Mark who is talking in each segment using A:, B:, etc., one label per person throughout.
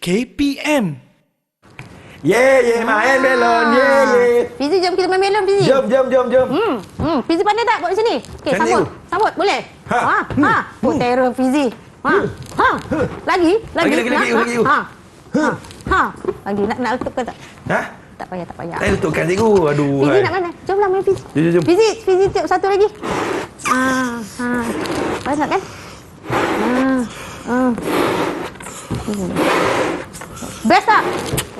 A: KPM.
B: Main belon.
C: Fizi, jom kita main belon, Fizi.
B: Jom.
C: Fizi pandai tak buat sini? Okey,
B: Pandai.
C: sambut, boleh? Oh, terror Fizi. Lagi.
B: Lagi.
C: Lagi, nak letupkan tak?
B: Ha?
C: Tak payah.
B: Saya letupkan cikgu. Aduh.
C: Fizi nak mana? Jomlah main Fizi.
B: Jom.
C: Fizi tiup satu lagi. Banyak kan? Best tak?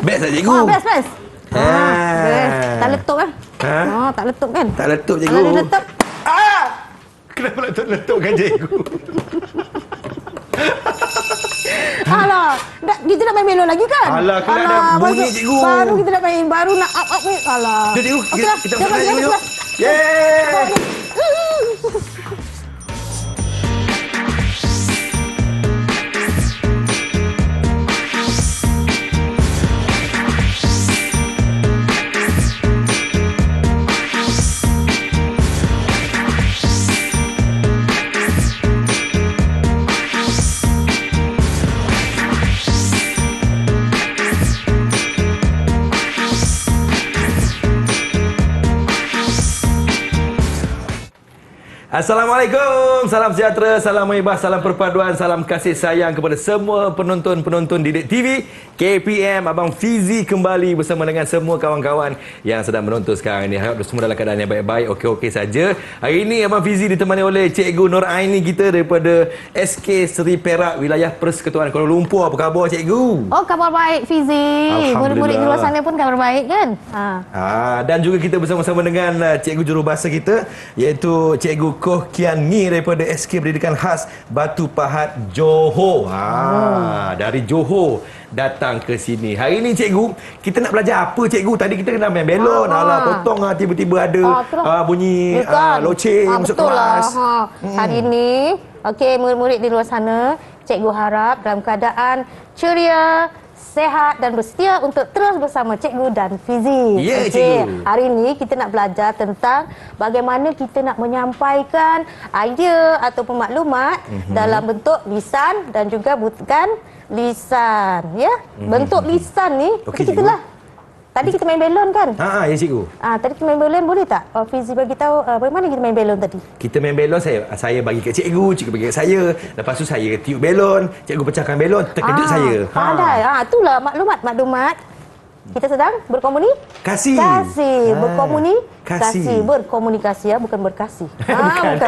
B: Best tak cikgu?
C: Best. Best. Tak letup kan?
B: Ha?
C: Tak letup kan?
B: Tak letup cikgu.
C: Kalau dia letup,
B: Kenapa letupkan cikgu?
C: alah, kita nak main melon lagi kan?
B: Alah, kena ada bunyi, cikgu.
C: Baru kita nak main, baru nak up ni. Alah.
B: Jom cikgu,
C: Okeylah,
B: kita
C: jom
B: main
C: lagi,
B: cikgu.
C: jom.
B: Yeay! Assalamualaikum, salam sejahtera, salam muhibah, salam perpaduan, salam kasih sayang kepada semua penonton-penonton Didik TV. KPM, Abang Fizi kembali bersama dengan semua kawan-kawan yang sedang menonton sekarang ini. Harap semua dalam keadaan yang baik-baik, okey-okey saja. Hari ini Abang Fizi ditemani oleh Cikgu Nur Aini kita daripada SK Seri Perak, wilayah Persekutuan Kuala Lumpur. Apa khabar Cikgu?
C: Oh, kabar baik Fizi. Murid-murid di luar sana pun kabar baik kan?
B: Dan juga kita bersama-sama dengan Cikgu Jurubahasa kita, iaitu Cikgu Koh Kian Ngi daripada SK Pendidikan Khas Batu Pahat, Johor. Dari Johor datang ke sini. Hari ini cikgu, kita nak belajar apa cikgu? Tadi kita kena main belon. Potong tiba-tiba ada bunyi loceng masuk kelas.
C: Hari ini, okey, murid-murid di luar sana, cikgu harap dalam keadaan ceria, sehat dan bersedia untuk terus bersama cikgu dan Fizi.
B: Ya, cikgu.
C: Hari ini kita nak belajar tentang bagaimana kita nak menyampaikan idea ataupun maklumat dalam bentuk lisan dan juga bukan lisan, ya. Bentuk lisan ni,
B: Okey,
C: kita lah. Tadi kita main belon kan?
B: Ya cikgu.
C: Tadi kita main belon, boleh tak Fizi bagi tahu bagaimana kita main belon tadi?
B: Kita main belon, saya bagi kat cikgu, cikgu bagi kat saya. Lepas tu saya tiup belon, cikgu pecahkan belon, terkejut saya.
C: Pandai. Itulah maklumat. Kita sedang berkomunikasi. Berkomunikasi, bukan berkasih.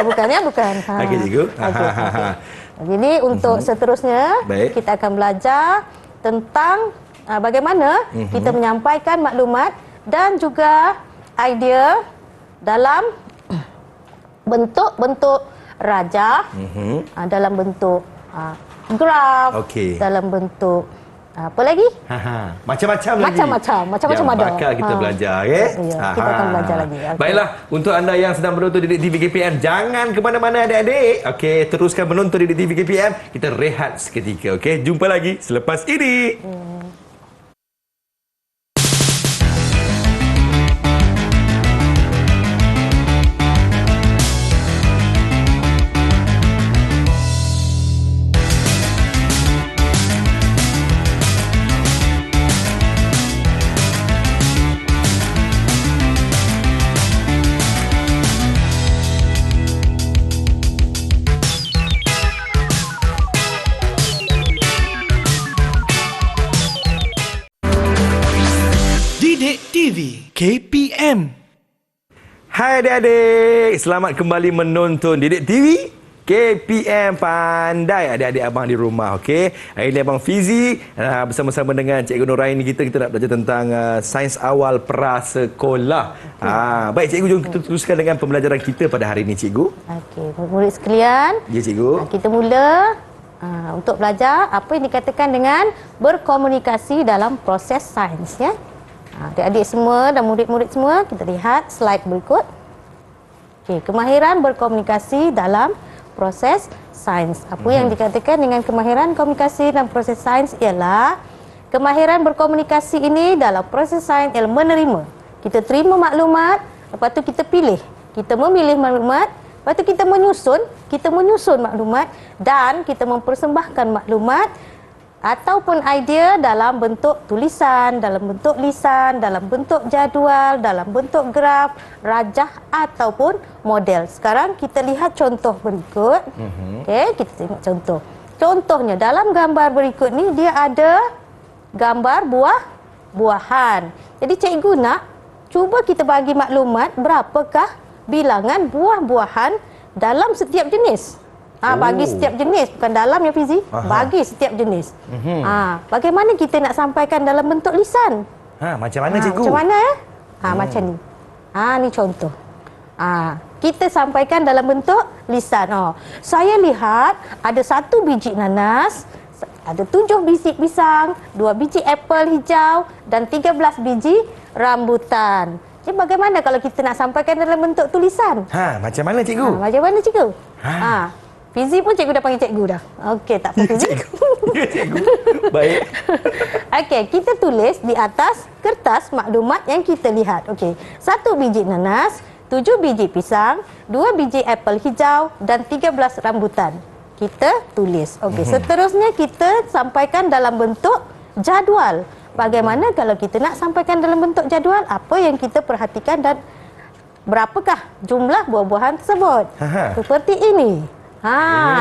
C: Bukan.
B: Okey cikgu.
C: Okay. Jadi untuk seterusnya, kita akan belajar tentang bagaimana kita menyampaikan maklumat dan juga idea dalam bentuk-bentuk rajah, dalam bentuk graf, dalam bentuk apa lagi?
B: Macam-macam lagi.
C: Macam-macam ada.
B: Bakal kita belajar, okey?
C: Kita akan belajar lagi.
B: Baiklah, untuk anda yang sedang menonton Didik TV KPM, jangan ke mana-mana adik-adik. Okey, teruskan menonton Didik TV KPM. Kita rehat seketika, okey? Jumpa lagi selepas ini.
A: Didik TV KPM.
B: Hai adik-adik, selamat kembali menonton Didik TV KPM. Pandai adik-adik abang di rumah, okey? Hari ini Abang Fizi bersama-sama dengan Cikgu Nur Aini kita nak belajar tentang sains awal prasekolah. Baik cikgu, jom kita teruskan dengan pembelajaran kita pada hari ini cikgu.
C: Okey, murid sekalian.
B: Ya cikgu.
C: Kita mula untuk belajar apa yang dikatakan dengan berkomunikasi dalam proses sains, ya. Adik-adik semua dan murid-murid semua, kita lihat slide berikut. Okey, kemahiran berkomunikasi dalam proses sains. Apa yang dikatakan dengan kemahiran komunikasi dalam proses sains ialah kemahiran berkomunikasi ini dalam proses sains ialah menerima. Kita terima maklumat, lepas tu kita pilih. Kita memilih maklumat, lepas tu kita menyusun maklumat dan kita mempersembahkan maklumat ataupun idea dalam bentuk tulisan, dalam bentuk lisan, dalam bentuk jadual, dalam bentuk graf, rajah ataupun model. Sekarang kita lihat contoh berikut. Okey, kita tengok contoh. Contohnya dalam gambar berikut ni dia ada gambar buah-buahan. Jadi cikgu nak cuba kita bagi maklumat berapakah bilangan buah-buahan dalam setiap jenis. Bagi setiap jenis, bukan dalam ya Fizi. Bagi setiap jenis. Bagaimana kita nak sampaikan dalam bentuk lisan?
B: Macam mana cikgu?
C: Macam mana ya? Macam ni. Ni contoh. Kita sampaikan dalam bentuk lisan. Saya lihat ada 1 biji nanas, ada 7 biji pisang, 2 biji apel hijau dan 13 biji rambutan. Jadi bagaimana kalau kita nak sampaikan dalam bentuk tulisan?
B: Macam mana cikgu?
C: Macam mana cikgu? Fizi pun cikgu dah panggil cikgu dah. Okey, tak apa Fizi.
B: Ya cikgu. Baik.
C: Okey, kita tulis di atas kertas maklumat yang kita lihat. Okey, 1 biji nanas, 7 biji pisang, 2 biji apel hijau dan 13 rambutan. Kita tulis. Okey, seterusnya kita sampaikan dalam bentuk jadual. Bagaimana kalau kita nak sampaikan dalam bentuk jadual? Apa yang kita perhatikan dan berapakah jumlah buah-buahan tersebut? Seperti ini.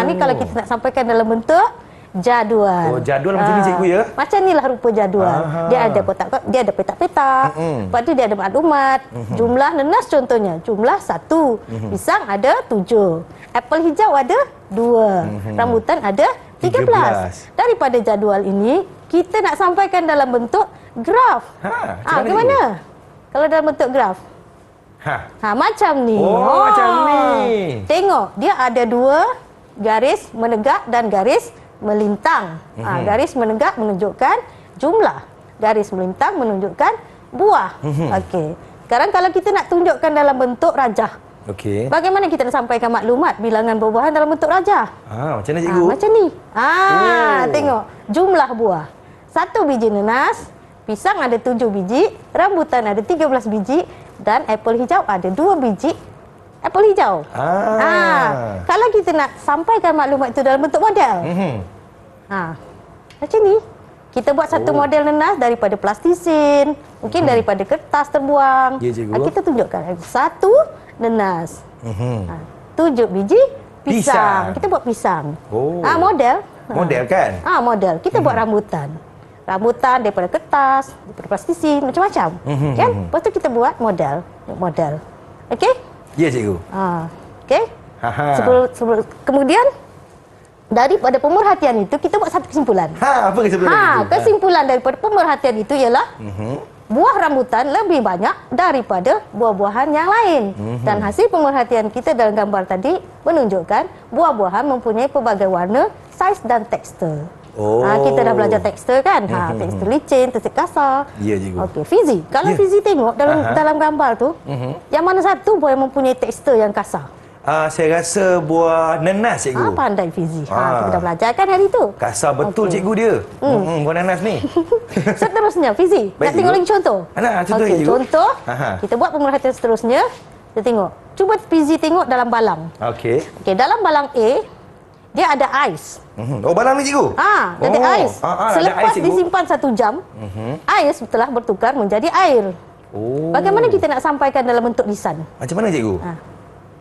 C: Ni kalau kita nak sampaikan dalam bentuk jadual.
B: Jadual macam ni cikgu ya?
C: Macam inilah rupa jadual. Dia ada kotak, dia ada petak-petak. Lepas tu dia ada maklumat. Jumlah nanas contohnya, jumlah 1. Pisang ada 7. Apel hijau ada 2. Rambutan ada 13. Daripada jadual ini, kita nak sampaikan dalam bentuk graf. Bagaimana? Kalau dalam bentuk graf? Macam ni.
B: Macam ni.
C: Tengok, dia ada 2 garis menegak dan garis melintang. Garis menegak menunjukkan jumlah. Garis melintang menunjukkan buah. Okey. Sekarang kalau kita nak tunjukkan dalam bentuk rajah.
B: Okey.
C: Bagaimana kita nak sampaikan maklumat bilangan buah-buahan dalam bentuk rajah?
B: Macam mana cikgu?
C: Macam ni. Tengok, jumlah buah. 1 biji nanas, pisang ada 7 biji, rambutan ada 13 biji dan apel hijau ada 2 biji apel hijau. Kalau kita nak sampaikan maklumat itu dalam bentuk model. Macam ni. Kita buat satu model nanas daripada plastisin, mungkin daripada kertas terbuang.
B: Ya, cikgu.
C: Kita tunjukkan 1 nanas. 7 biji pisang. Kita buat pisang. Model.
B: Model kan?
C: Model. Kita buat rambutan. Rambutan daripada kertas, daripada plastisin, macam-macam. Kan? Lepas tu kita buat model. Okey?
B: Ya cikgu.
C: Okey? Kemudian daripada pemerhatian itu kita buat satu kesimpulan.
B: Apa kesimpulan?
C: Kesimpulan daripada pemerhatian itu ialah buah rambutan lebih banyak daripada buah-buahan yang lain. Dan hasil pemerhatian kita dalam gambar tadi menunjukkan buah-buahan mempunyai pelbagai warna, saiz dan tekstur. Kita dah belajar tekstur kan? Tekstur licin, tekstur kasar.
B: Ya cikgu.
C: Okey, Fizi. Kalau Fizi tengok dalam gambar tu, yang mana satu buah yang mempunyai tekstur yang kasar?
B: Saya rasa buah nanas cikgu.
C: Pandai Fizi. Kita dah belajar kan hari tu?
B: Kasar betul cikgu dia. Buah nanas ni.
C: Seterusnya Fizi, nak tengok lagi contoh?
B: Contoh cikgu.
C: Contoh, kita buat pemerhatian seterusnya. Kita tengok. Cuba Fizi tengok dalam balang. Okey, dalam balang A, dia ada ais.
B: Balang ni cikgu?
C: Ada ais. Selepas disimpan 1 jam, ais telah bertukar menjadi air. Bagaimana kita nak sampaikan dalam bentuk lisan?
B: Macam mana cikgu?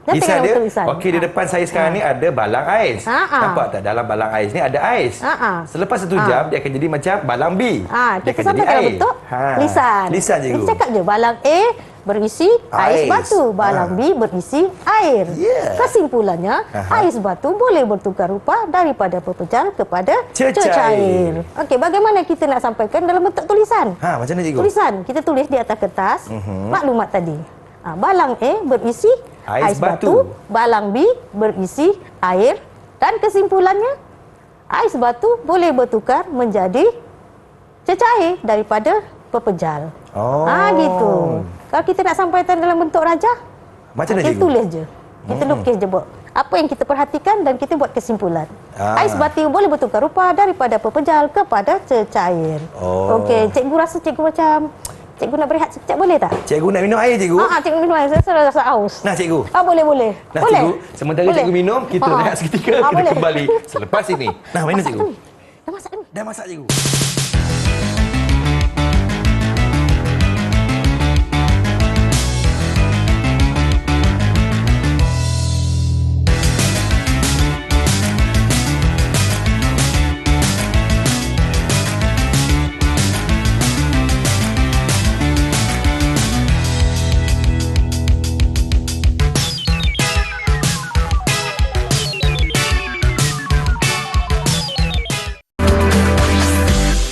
C: Lisan dia?
B: Okey, di depan saya sekarang ni ada balang ais. Nampak tak? Dalam balang ais ni ada ais. Selepas 1 jam, dia akan jadi macam balang B.
C: Kita sampaikan dalam bentuk lisan.
B: Lisan cikgu.
C: Kita cakap je, balang A berisi ais batu, balang B berisi air. Kesimpulannya, ais batu boleh bertukar rupa daripada pepejal kepada cecair. Okey, bagaimana kita nak sampaikan dalam bentuk tulisan?
B: Macam mana cikgu?
C: Tulisan, kita tulis di atas kertas maklumat tadi. Balang A berisi ais batu, balang B berisi air dan kesimpulannya ais batu boleh bertukar menjadi cecair daripada pepejal. Gitu. Kalau kita nak sampaikan dalam bentuk rajah,
B: macam mana
C: kita
B: cikgu?
C: tulis je. Kita lukis je buat apa yang kita perhatikan dan kita buat kesimpulan. Ais batu boleh bertukar rupa daripada pepejal kepada cecair. Okey, cikgu rasa cikgu macam cikgu nak berehat sekejap boleh tak?
B: Cikgu nak minum air cikgu?
C: Cikgu minum air. Saya rasa haus.
B: Nah cikgu.
C: Boleh.
B: Nah
C: boleh.
B: cikgu, sementara cikgu minum, kita rehat seketika, kita kembali selepas ini. Nah, mana cikgu?
C: Dah masak ni.
B: Dah masak cikgu.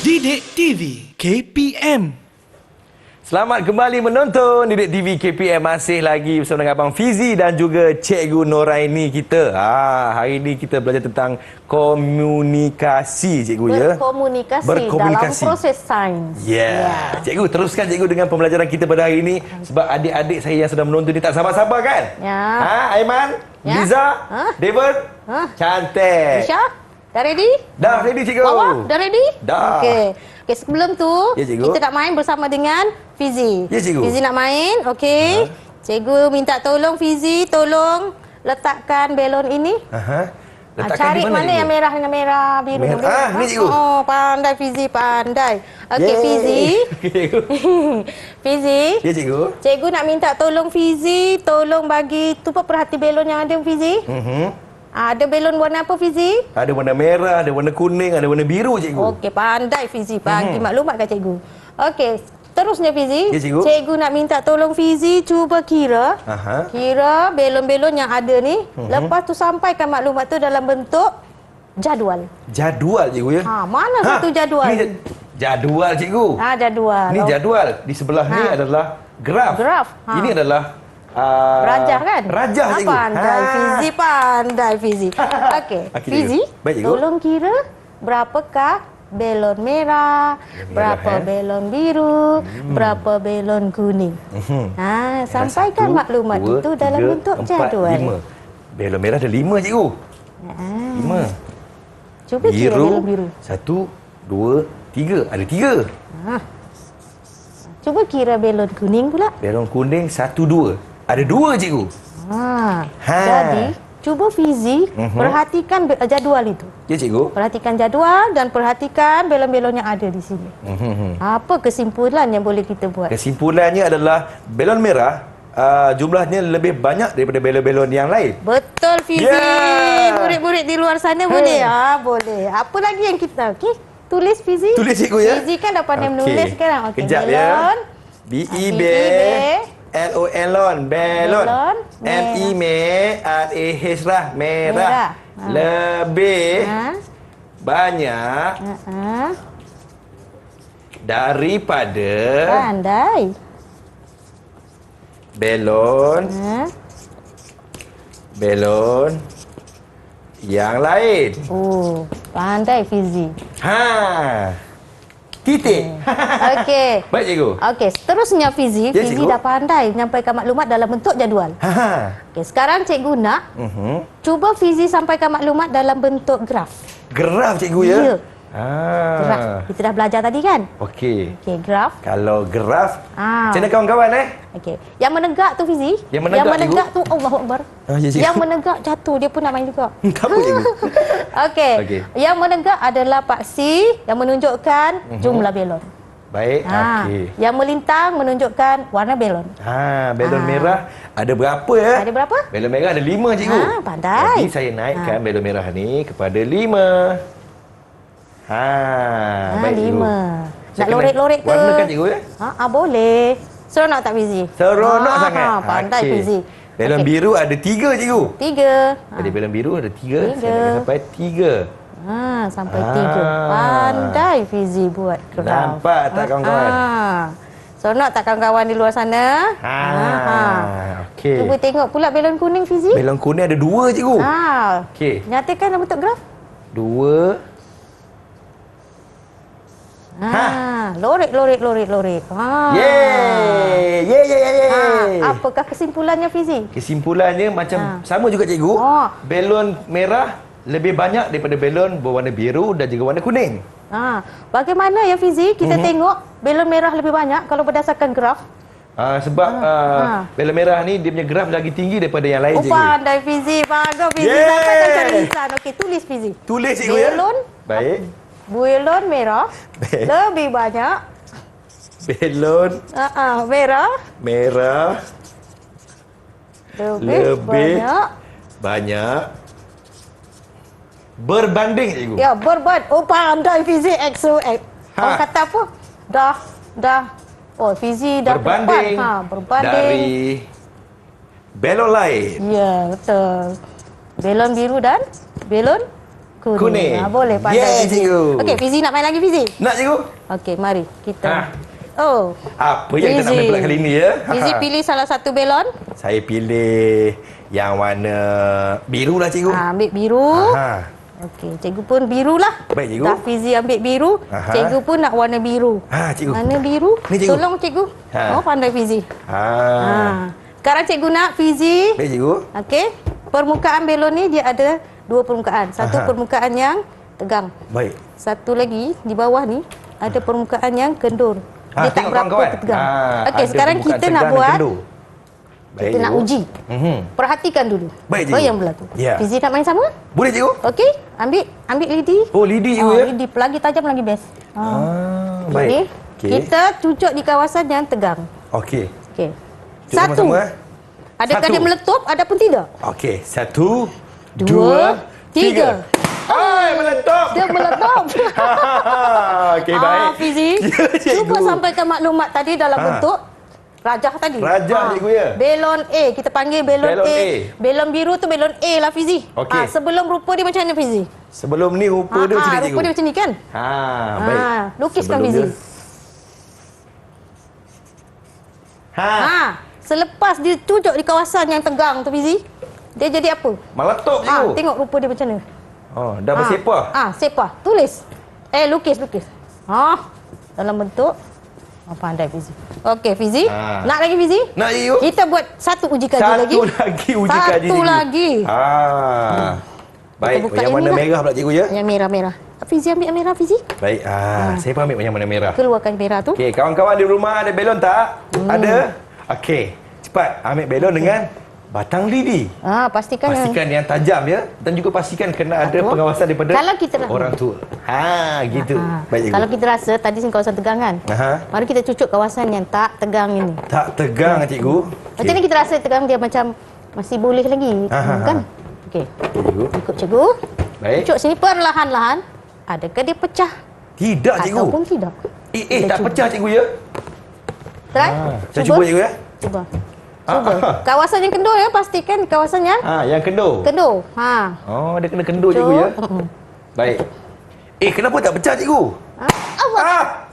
A: Didik TV KPM.
B: Selamat kembali menonton Didik TV KPM. Masih lagi bersama dengan Abang Fizi dan juga Cikgu Noraini kita. Hari ini kita belajar tentang komunikasi, Cikgu ya.
C: Berkomunikasi dalam proses sains.
B: Yeah. Cikgu, teruskan Cikgu dengan pembelajaran kita pada hari ini. Sebab adik-adik saya yang sedang menonton ni tak sabar-sabar kan?
C: Ya.
B: Aiman?
C: Ya.
B: Liza? David?
C: Isha,
B: Cantik.
C: dah ready?
B: Dah ready Cikgu.
C: Bawah, dah ready?
B: Dah.
C: Okey. Okey, sebelum tu,
B: Ya, cikgu.
C: kita nak main bersama dengan Fizi.
B: Ya, cikgu.
C: Fizi nak main, okey. Cikgu minta tolong Fizi, tolong letakkan belon ini.
B: Letakkan
C: Cari
B: di
C: mana
B: cikgu?
C: yang merah dengan merah, biru.
B: Merah. Ni, cikgu.
C: Oh, pandai Fizi, pandai. Okey,
B: Yeay.
C: Fizi.
B: Okey, cikgu.
C: Fizi.
B: Ya cikgu.
C: Cikgu nak minta tolong Fizi, tolong bagi tumpah perhati belon yang ada Fizi. Ada belon warna apa Fizi?
B: Ada warna merah, ada warna kuning, ada warna biru cikgu.
C: Okey, pandai Fizi bagi maklumat kat cikgu. Okey, terusnya Fizi.
B: Ya, cikgu.
C: Cikgu nak minta tolong Fizi cuba kira. Kira belon-belon yang ada ni. Lepas tu sampaikan maklumat tu dalam bentuk jadual.
B: Jadual cikgu ya.
C: Mana satu jadual?
B: Ni jadual cikgu.
C: Jadual.
B: Ni jadual. Di sebelah ni adalah graf.
C: Graf.
B: Ini adalah
C: Rajah kan?
B: Rajah cikgu.
C: Pandai Fizi, pandai Fizi. Okey,
B: Okey,
C: Fizi,
B: cikgu. Baik, cikgu.
C: tolong kira berapakah belon merah, berapa belon biru, berapa belon kuning. Sampaikan maklumat itu dalam bentuk jadual.
B: 5. Belon merah ada 5 cikgu. 5.
C: Cuba kira belon biru.
B: 1, 2, 3. Ada 3.
C: Cuba kira belon kuning pula.
B: Belon kuning 1, 2. Ada 2 cikgu.
C: Jadi, cuba Fizi perhatikan jadual itu.
B: Ya cikgu.
C: Perhatikan jadual dan perhatikan belon-belon yang ada di sini. Apa kesimpulan yang boleh kita buat?
B: Kesimpulannya adalah belon merah jumlahnya lebih banyak daripada belon-belon yang lain.
C: Betul Fizi.
B: Yeah.
C: Murid-murid di luar sana boleh? Boleh. Apa lagi yang kita? Okey, tulis Fizi.
B: Tulis cikgu ya.
C: Fizi kan dah pandai menulis sekarang. Okey,
B: Kejap
C: belon.
B: ya. B-I-B-L-O-N-lon. Belon. M-I-M-E-R-A-H lah. Merah. Lebih banyak daripada
C: Pandai.
B: belon yang lain.
C: Pandai Fizi.
B: Titik.
C: Okey.
B: Baik cikgu.
C: Okey, seterusnya Fizi.
B: Ya,
C: Fizi
B: cikgu.
C: dah pandai menyampaikan maklumat dalam bentuk jadual. Okey, sekarang cikgu nak cuba Fizi sampaikan maklumat dalam bentuk graf.
B: Graf cikgu ya.
C: Ya. Graf. Kita dah belajar tadi kan?
B: Okey.
C: Okey, graf.
B: Kalau graf, macam mana kawan-kawan
C: Okey. Yang menegak tu Fizi.
B: Yang menegak,
C: tu Allahu Akbar.
B: Ya, cikgu.
C: Yang menegak jatuh dia pun nak main juga.
B: Tak apa cikgu.
C: Okey.
B: Okey.
C: Yang menegak adalah paksi yang menunjukkan jumlah belon.
B: Baik, okey.
C: Yang melintang menunjukkan warna belon.
B: Belon merah ada berapa ya?
C: Ada berapa?
B: Belon merah ada 5 cikgu.
C: Pandai.
B: Jadi saya naikkan belon merah ni kepada 5. Baik cikgu.
C: 5. Nak lorek-lorek ke?
B: Warnakan cikgu ya?
C: Boleh. Seronok tak Fizi?
B: Seronok sangat.
C: Pandai
B: Okey.
C: Fizi.
B: Belon biru ada 3 cikgu.
C: 3.
B: Jadi belon biru ada 3. Saya nak sampai 3.
C: Sampai 3. Pandai Fizi buat graf.
B: Nampak tak kawan-kawan?
C: Seronok tak kawan-kawan di luar sana?
B: Okey.
C: Cuba tengok pula belon kuning Fizi.
B: Belon kuning ada 2 cikgu. Okey.
C: Nyatakan dalam bentuk graf.
B: 2.
C: Lorek.
B: Yeay.
C: Apakah kesimpulannya Fizi?
B: Kesimpulannya macam sama juga cikgu. Belon merah lebih banyak daripada belon berwarna biru dan juga warna kuning.
C: Bagaimana ya Fizi kita tengok belon merah lebih banyak kalau berdasarkan graf?
B: Sebab belon merah ni dia punya graf lagi tinggi daripada yang lain cikgu.
C: Pandai Fizi. Bagus Fizi.
B: Yeay.
C: Sampaikan tulisan. Okey, tulis Fizi.
B: Tulis cikgu ya.
C: Belon.
B: Baik.
C: Belon merah. Lebih banyak.
B: Belon
C: Merah.
B: merah
C: Lebih
B: banyak berbanding, cikgu.
C: Ya, Oh, pandai fizik EXO. Orang kata apa? Dah. Oh, fizik dah
B: Berbanding,
C: berbanding.
B: dari belon lain.
C: Ya, betul. Belon biru dan belon kuning. Boleh pandai
B: Yeah,
C: fizik.
B: cikgu.
C: Okey, fizik nak main lagi fizik?
B: Nak, cikgu?
C: Okey, mari kita. Oh,
B: Apa yang kita nak main pula kali ni ya?
C: fizik pilih salah satu belon.
B: Saya pilih yang warna biru lah, cikgu.
C: Ambil biru. Okey, cikgu pun biru lah.
B: Baik, cikgu.
C: Dah fizik ambil biru. Cikgu pun nak warna biru.
B: Cikgu.
C: Warna biru.
B: Ni, cikgu.
C: Tolong cikgu. Oh, pandai fizik. Sekarang cikgu nak fizik.
B: Baik, cikgu.
C: Okey. Permukaan belon ni dia ada dua permukaan. Satu permukaan yang tegang.
B: Baik.
C: Satu lagi di bawah ni ada permukaan yang kendur. Dia tak
B: tengok
C: berapa
B: kawan-kawan.
C: tegang. Okey,
B: Ada
C: sekarang
B: permukaan
C: kita nak
B: tegang dan
C: buat.
B: kendur. Baik,
C: Kita nak
B: cikgu.
C: uji. Perhatikan dulu.
B: Baik,
C: apa
B: cikgu.
C: yang berlaku.
B: Ya.
C: Fizik nak main sama?
B: Boleh, cikgu?
C: Okey, ambil lidi.
B: Oh, lidi, cikgu ya?
C: Lidi lagi tajam lagi best.
B: Baik.
C: Okey.
B: Okey.
C: Kita cucuk di kawasan yang tegang.
B: Okey.
C: Okey.
B: Cucuk
C: Satu.
B: sama-sama,
C: Adakah
B: Satu.
C: dia meletup ataupun tidak?
B: Okey. 1,
C: Dua,
B: 2, 3. Hai, meletup.
C: Dia meletup.
B: Okey, baik.
C: Fizik.
B: Ya, cikgu.
C: Cuba sampaikan maklumat tadi dalam bentuk rajah tadi.
B: Rajah, cikgu ya?
C: Belon A. Kita panggil belon
B: Belon
C: A.
B: A.
C: Belon biru tu belon A lah Fizik.
B: Okey.
C: Sebelum rupa dia macam mana Fizik?
B: Sebelum ni rupa dia macam ni, cikgu.
C: Rupa dia macam ni kan?
B: Baik.
C: Lukiskan
B: Sebelum
C: Fizik.
B: dia-
C: Selepas dia cucuk di kawasan yang tegang tu Fizik, dia jadi apa?
B: Meletup, cikgu.
C: Tengok rupa dia macam mana.
B: Dah bersepah.
C: Sepah. Tulis. Lukis. Dalam bentuk pandai Fizik. Okey, Fizik. Nak lagi Fizik?
B: Nak, cikgu?
C: Kita buat satu uji kaji lagi.
B: Satu lagi uji kaji,
C: Satu
B: cikgu.
C: lagi.
B: Baik.
C: Kita buka
B: Yang
C: yang
B: warna
C: ni lah.
B: merah pula, cikgu ya?
C: Yang merah-merah. Fizik ambil yang merah Fizik.
B: Baik. Saya pun ambil yang warna merah.
C: Keluarkan merah tu.
B: Okey, kawan-kawan di rumah ada belon tak? Ada? Okey. Cepat ambil belon dengan batang lidi.
C: Pastikan
B: Yang tajam ya, dan juga pastikan kena ada
C: Betul.
B: pengawasan daripada
C: Kalau kita nak-
B: orang tua. Gitu. Baik, cikgu.
C: Kalau kita rasa tadi kawasan tegang kan, mari kita cucuk kawasan yang tak tegang ini.
B: Tak tegang, cikgu.
C: Macam ni kita rasa tegang dia macam masih boleh lagi, kan? Okey.
B: Cikgu.
C: Ikut cikgu.
B: Baik.
C: Cucuk sini perlahan-lahan. Adakah dia pecah
B: Tidak, cikgu.
C: ataupun tidak?
B: Tak
C: cuba.
B: pecah, cikgu ya.
C: Try.
B: Saya cuba, cikgu ya.
C: Cuba. Kawasan yang kendur ya, pastikan kawasan yang
B: Yang kendur.
C: kendur.
B: Dia kena kendur, cikgu ya. Baik. Kenapa tak pecah, cikgu?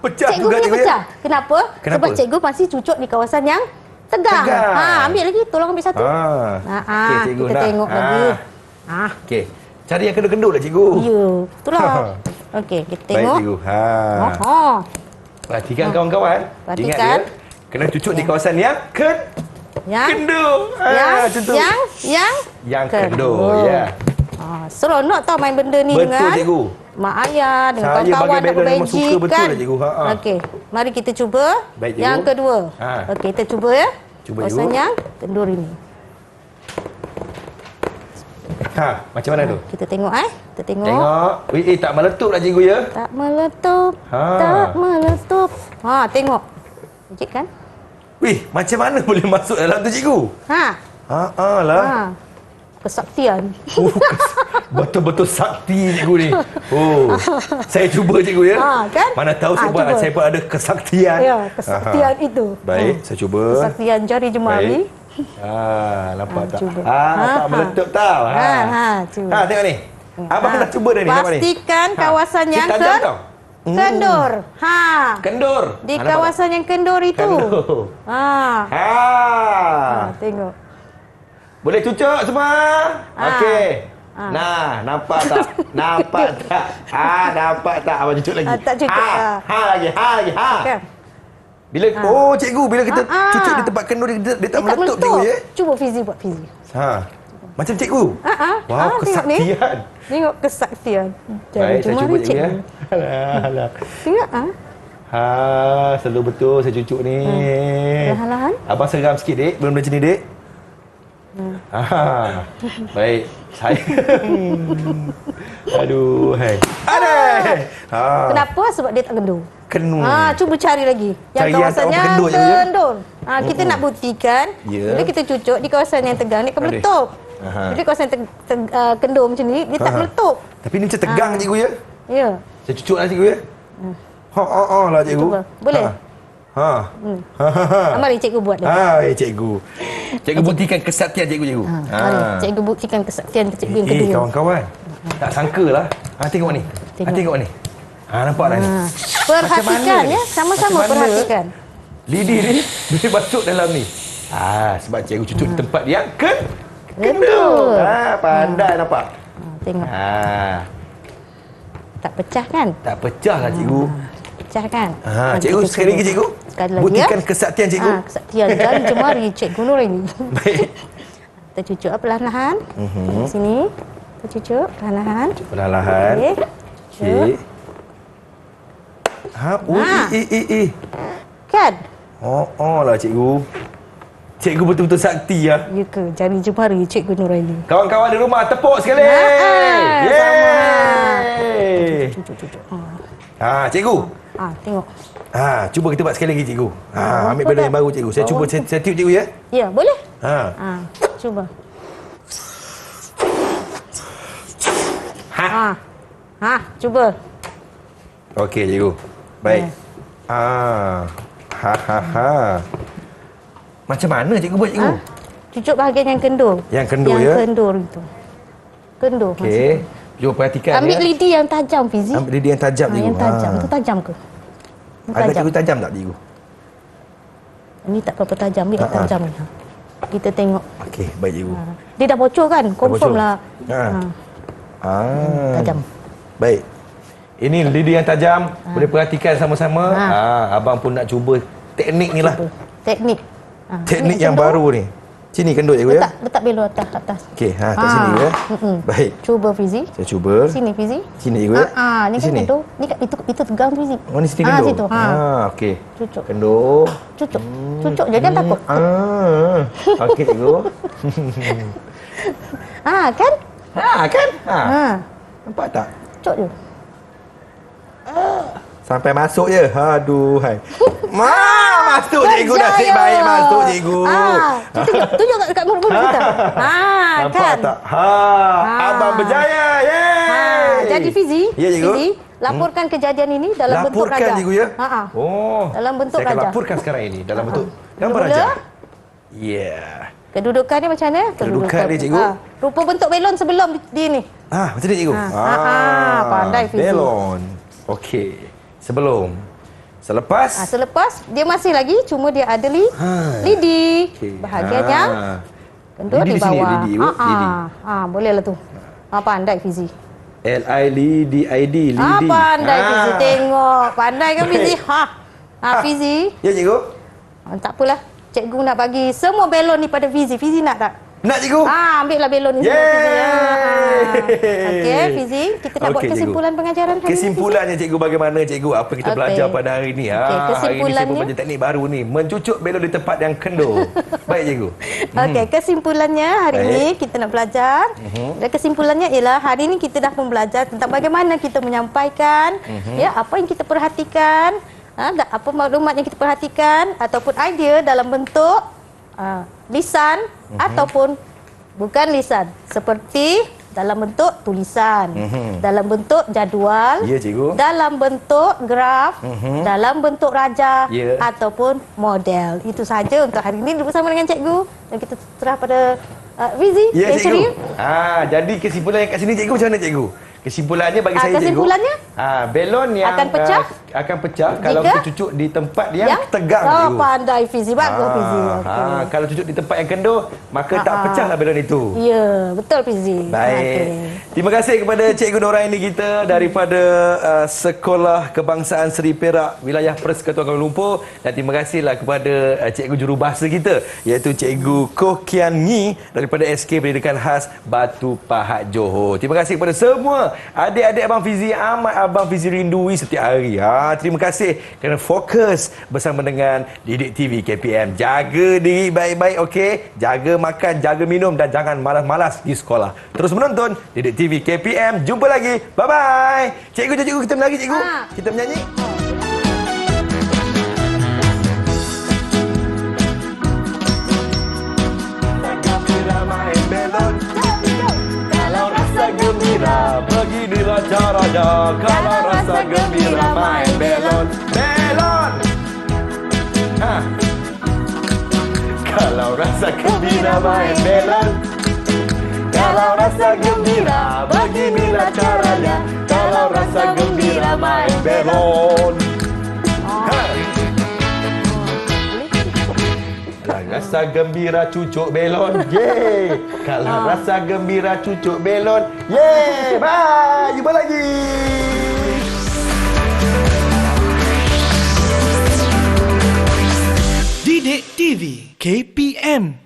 B: Pecah
C: Cikgu
B: juga,
C: punya
B: cikgu
C: pecah.
B: ya.
C: Kenapa? Sebab cikgu masih cucuk di kawasan yang tegang. Ambil lagi, tolong ambil satu.
B: Okey, cikgu
C: kita
B: dah.
C: tengok lagi.
B: Okey. Cari yang kendur-kendur lah, cikgu.
C: Ya, itulah. Okey, kita
B: Baik,
C: tengok.
B: cikgu. Perhatikan kawan-kawan.
C: Perhatikan.
B: Ingat ya, kena cucuk di kawasan yang kendur. Contoh. Yang kendur, ya.
C: Seronok tau main benda ni
B: Betul,
C: dengan
B: cikgu.
C: mak ayah, dengan
B: Saya
C: kawan-kawan
B: bagi
C: nak
B: belon memang suka
C: bermajikan.
B: betul lah, cikgu.
C: Okey, mari kita cuba
B: Baik, cikgu.
C: yang kedua.
B: Ha.
C: Okey, kita cuba ya.
B: Cuba,
C: kawasan
B: cikgu.
C: yang kendur ini.
B: Macam mana tu?
C: Kita tengok Kita tengok.
B: Tengok. Tak meletup lah, cikgu ya.
C: Tak meletup.
B: Ha.
C: Tak meletup. Tengok. Wujud kan?
B: Macam mana boleh masuk dalam tu, cikgu? Lah.
C: Kesaktian.
B: Betul-betul sakti, cikgu ni. Saya cuba, cikgu ya.
C: Kan?
B: Mana tahu
C: cuba.
B: saya pun ada kesaktian.
C: Ya, kesaktian itu.
B: Baik, saya cuba.
C: Kesaktian jari jemari.
B: Nampak tak?
C: Cuba.
B: Tak meletup tau.
C: Cuba.
B: Tengok ni. Abang dah cuba dah ni. Nampak ni?
C: Pastikan kawasan yang
B: Dia tajam tau.
C: kendur.
B: Kendur.
C: Di
B: nampak
C: kawasan yang kendur itu.
B: Kendur.
C: Tengok.
B: Boleh cucuk semua? Okey. Nampak tak? Nampak tak? Nampak tak? Abang cucuk lagi.
C: Tak cucuk.
B: Lagi.
C: Kan?
B: Bila cikgu, bila kita cucuk di tempat kendur dia tak meletup, cikgu ya?
C: Cuba Fizi buat Fizi.
B: Macam cikgu. Wow,
C: tengok ni.
B: kesaktian.
C: Tengok kesaktian.
B: Baik, saya cuba cikgu ya. Alah.
C: Tengok
B: Selalu betul saya cucuk ni.
C: Perlahan-lahan.
B: Abang seram sikit, Dek. Belum macam ni, Dek. Baik. Saya. Aduh, hai. Ada.
C: Kenapa? Sebab dia tak kendur.
B: Kendur.
C: Cuba cari lagi.
B: Cari yang tak
C: kawasannya
B: kendur je, ya?
C: kendur. Kita nak buktikan,
B: Ya.
C: bila kita cucuk di kawasan yang tegang, dia akan
B: Aduh.
C: meletup.
B: Aha.
C: Jadi kawasan kendur macam ni, dia tak meletup.
B: Tapi ni macam tegang cikgu ya.
C: Ya.
B: Saya cucuk lah cikgu ya. Lah cikgu.
C: Cuba. Boleh? Mari cikgu buat dah.
B: Cikgu. Cikgu buktikan kesaktian cikgu.
C: Mari cikgu buktikan kesaktian cikgu yang kedua.
B: Kawan-kawan. Tak sangka lah. Tengok ni. Tengok ni. Nampak dah ni.
C: Perhatikan
B: Macam mana
C: ya, sama-sama
B: Macam mana
C: perhatikan.
B: Lidi ni boleh masuk dalam ni. Sebab cikgu cucuk di tempat yang
C: Kendur.
B: Pandai nampak.
C: Tengok. Tak pecah kan?
B: Tak pecah lah cikgu.
C: Pecah kan?
B: Cikgu
C: kita
B: sekali lagi
C: cuba.
B: cikgu.
C: Sekali lagi
B: Buktikan
C: ya.
B: kesaktian cikgu.
C: Kesaktian dari jemari Cikgu Nuraini.
B: Baik.
C: Kita cucuk perlahan-lahan. Sini. Kita cucuk perlahan-lahan.
B: Perlahan.
C: Okey. Cucuk. Kan?
B: Lah cikgu. Cikgu betul-betul sakti ya.
C: Ya ke? Jari jemari Cikgu Nuraini.
B: Kawan-kawan di rumah tepuk sekali. Yeay.
C: Cucuk.
B: Cikgu.
C: Tengok.
B: Cuba kita buat sekali lagi cikgu. Ambil benda yang baru cikgu. Saya cuba saya tiup cikgu ya.
C: Ya, boleh? Cuba. Cuba.
B: Okey cikgu. Baik. Macam mana cikgu buat cikgu?
C: Cucuk bahagian yang kendur.
B: Yang kendur ya.
C: Yang kendur itu. Kendur.
B: Okey. Cuba perhatikan
C: Ambil
B: ya.
C: lidi yang tajam, Fizi.
B: Ambil lidi yang tajam cikgu.
C: Yang tajam. Itu tajam ke?
B: Ada cikgu tajam tak cikgu?
C: Ini tak berapa tajam. Ambil yang tajam ni. Kita tengok.
B: Okey, baik cikgu.
C: Dia dah bocor kan? Confirm
B: bocor.
C: lah. Tajam.
B: Baik. Ini lidi yang tajam. Boleh perhatikan sama-sama. Abang pun nak cuba teknik ni lah.
C: Teknik.
B: Teknik yang baru ni. Sini kendut cikgu ya.
C: Letak belon atas.
B: Okey, kat sini ya. Baik.
C: Cuba, Fizi.
B: Saya cuba.
C: Sini, Fizi.
B: Sini cikgu ya.
C: Ni kan kendur. Ni kan itu tegang, Fizi.
B: Oh, ni sini kendut.
C: Situ.
B: Okey.
C: Cucuk.
B: Kendut.
C: Cucuk. Jangan takut.
B: Okey cikgu.
C: Kan?
B: Kan? Nampak tak?
C: Cucuk je.
B: Sampai masuk je. Aduhai. Masuk cikgu. Nasib baik masuk cikgu.
C: Tunjuk kat mulut kita.
B: Nampak
C: Kan?
B: tak? Abang berjaya. Yeay.
C: Jadi Fizi,
B: Ya, cikgu.
C: Fizi, laporkan kejadian ini dalam bentuk raja.
B: Laporkan cikgu ya.
C: Oh. Dalam bentuk
B: saya akan
C: raja.
B: laporkan sekarang ini dalam bentuk gambar
C: Mula.
B: raja. Yeah.
C: Kedudukannya macam mana?
B: Kedudukan dia, cikgu.
C: Rupa bentuk belon sebelum dia ni.
B: Macam ni cikgu.
C: Pandai Fizi.
B: Belon. Okey. Sebelum. Selepas.
C: Selepas dia masih lagi, cuma dia ada lidi.
B: Okey.
C: Bahagian yang kendur
B: Lidi
C: di
B: di sini,
C: bawah.
B: lidi, lidi.
C: Bolehlah tu. Pandai Fizi.
B: LIDID. Lidi.
C: Pandai Fizi. Tengok. Pandai kan Fizi? Fizi.
B: Ya cikgu.
C: Tak apalah. Cikgu nak bagi semua belon ni pada Fizi. Fizi nak tak?
B: Nak cikgu.
C: Ambillah belon ni semua Fizi. Okey, Fizi. Kita nak buat
B: Okey, cikgu.
C: kesimpulan pengajaran hari
B: Kesimpulannya cikgu bagaimana cikgu? Apa yang kita
C: Okey.
B: belajar pada hari ini? Hari ini saya
C: kesimpulannya-
B: belajar teknik baru ni. Mencucuk belon di tempat yang kendur. Baik cikgu.
C: Okey, kesimpulannya hari
B: Baik.
C: ini kita nak belajar. Dan kesimpulannya ialah hari ini kita dah pun belajar tentang bagaimana kita menyampaikan ya apa yang kita perhatikan, apa maklumat yang kita perhatikan ataupun idea dalam bentuk lisan ataupun bukan lisan, seperti dalam bentuk tulisan, dalam bentuk jadual,
B: Ya, cikgu.
C: dalam bentuk graf, dalam bentuk raja
B: Ya.
C: ataupun model. Itu saja untuk hari ini bersama dengan cikgu dan kita serah pada Fizi.
B: Ya cikgu. Jadi kesimpulan yang kat sini cikgu macam mana cikgu? Kesimpulannya bagi saya cikgu.
C: Kesimpulannya?
B: Belon yang
C: Akan pecah?
B: akan pecah kalau
C: Jika?
B: kita cucuk di tempat yang tegang cikgu.
C: Pandai Fizi. Bagus Fizi. Okey.
B: Kalau cucuk di tempat yang kendur, maka tak pecahlah belon itu.
C: Ya, betul Fizi.
B: Baik. Terima kasih kepada Cikgu Noraini kita daripada Sekolah Kebangsaan Seri Perak, Wilayah Persekutuan Kuala Lumpur, dan terima kasihlah kepada Cikgu Jurubahasa kita iaitu Cikgu Koh Kian Ngi daripada SK Pendidikan Khas Batu Pahat Johor. Terima kasih kepada semua Adik-adik Abang Fizi amat Abang Fizi rindui setiap hari. Terima kasih kerana fokus bersama dengan Didik TV KPM. Jaga diri baik-baik, okey? Jaga makan, jaga minum dan jangan malas-malas pergi sekolah. Terus menonton Didik TV KPM. Jumpa lagi. Bye-bye. Cikgu, kita menari, cikgu. Kita menyanyi. Beginilah caranya kalau rasa gembira main belon. Belon. Kalau rasa gembira main belon. Kalau rasa gembira beginilah caranya kalau rasa gembira main belon. Rasa gembira cucuk belon, yeay. Kalau rasa gembira cucuk belon, yeay. Bye, jumpa lagi.
A: Didik TV KPM